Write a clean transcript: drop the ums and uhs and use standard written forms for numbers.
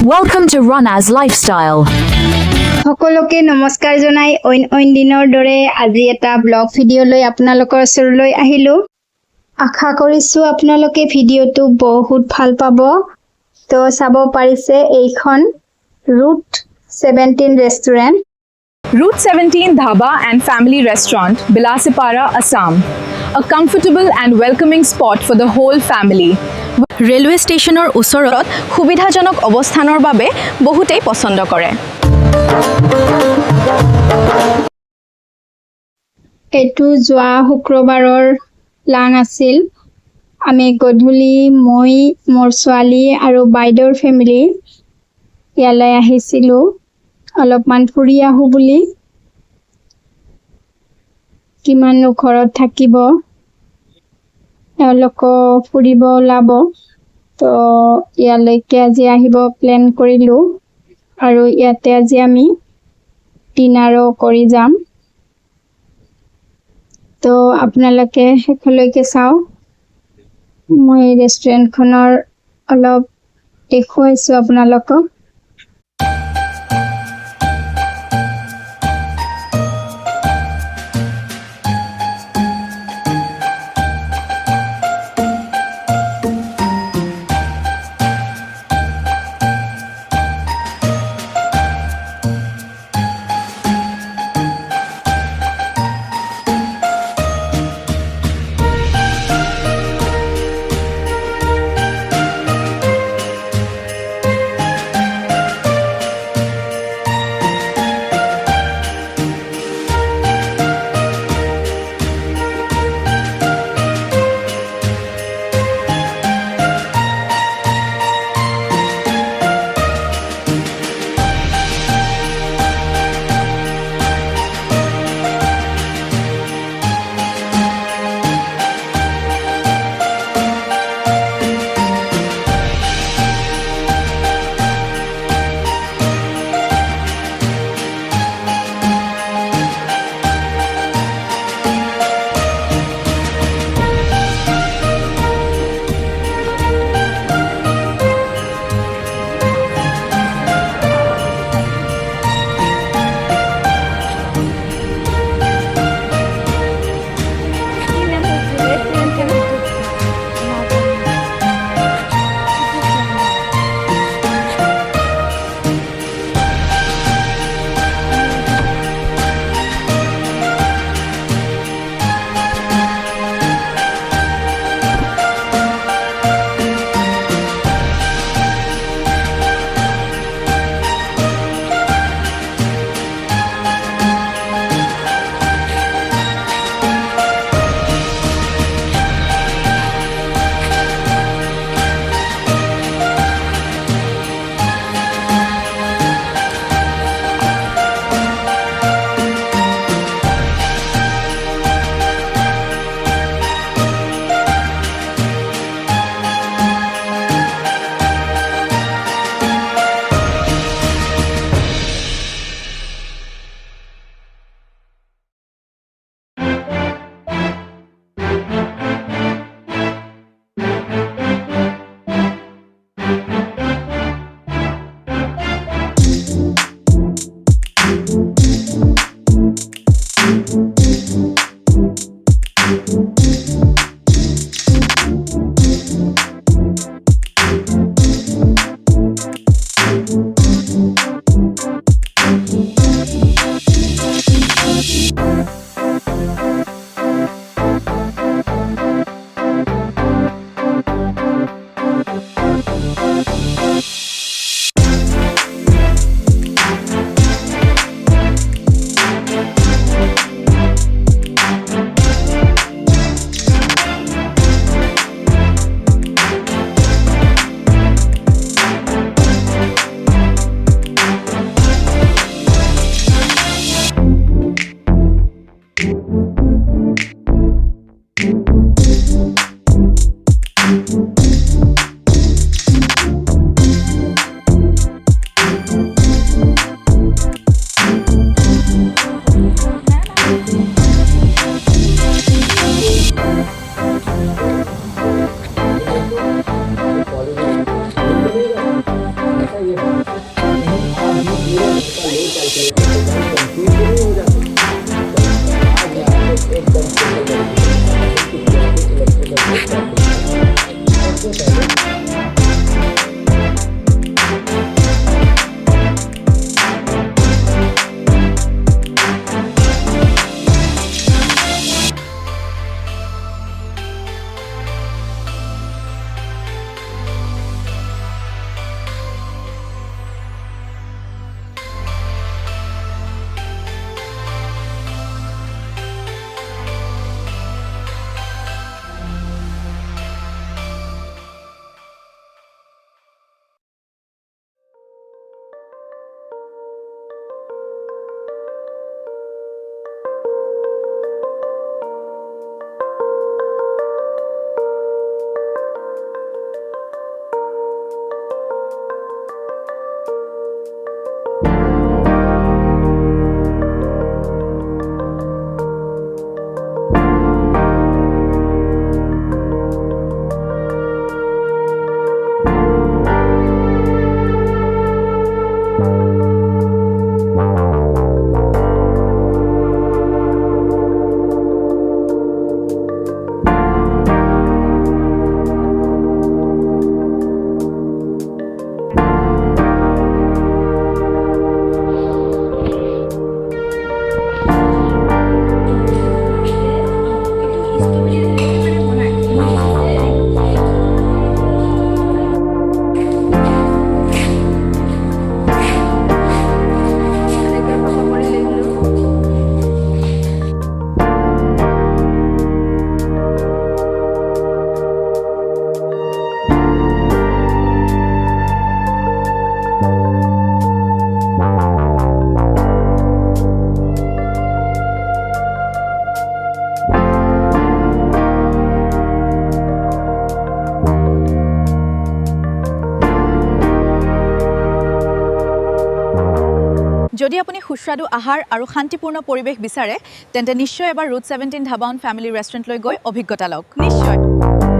Welcome to RunaLifestyle. সকলোকে নমস্কাৰ জনাই অইন দিনৰ দৰে আজি এটা ব্লগ ভিডিঅ' লৈ আপোনালোকৰ ওচৰলৈ আহিলো আশা কৰিছো আপোনালোকে ভিডিঅ'টো বহুত ভাল পাব তো চাব পাৰিছে এইখন root 17 restaurant Route 17 Dhaba and Family Restaurant, Bilasipara, Assam. A comfortable and welcoming spot for the whole family. Railway ষ্টেচনৰ ওচৰত সুবিধাজনক অৱস্থানৰ বাবে বহুতেই পছন্দ কৰে। এইটো যোৱা শুক্ৰবাৰৰ প্লান আছিল আমি গধূলি মই মোৰ ছোৱালী আৰু বাইদেউৰ ফেমিলি ইয়ালৈ আহিছিলো অলপমান ফুৰি আহো বুলি কিমানো ঘৰত থাকিব এওঁলোক ফুৰিব ওলাব তো ইয়ালৈকে আজি আহিব প্লেন কৰিলো আৰু ইয়াতে আজি আমি ডিনাৰো কৰি যাম তো আপোনালোকে শেষলৈকে চাও মই ৰেষ্টুৰেণ্টখনৰ অলপ দেখুৱাইছো আপোনালোকক যদি আপুনি সুস্বাদু আহাৰ আৰু শান্তিপূৰ্ণ পৰিৱেশ বিচাৰে তেন্তে নিশ্চয় এবাৰ ৰুট 17 ধাবা এণ্ড ফেমিলি ৰেষ্টুৰেণ্টলৈ গৈ অভিজ্ঞতা লওক নিশ্চয়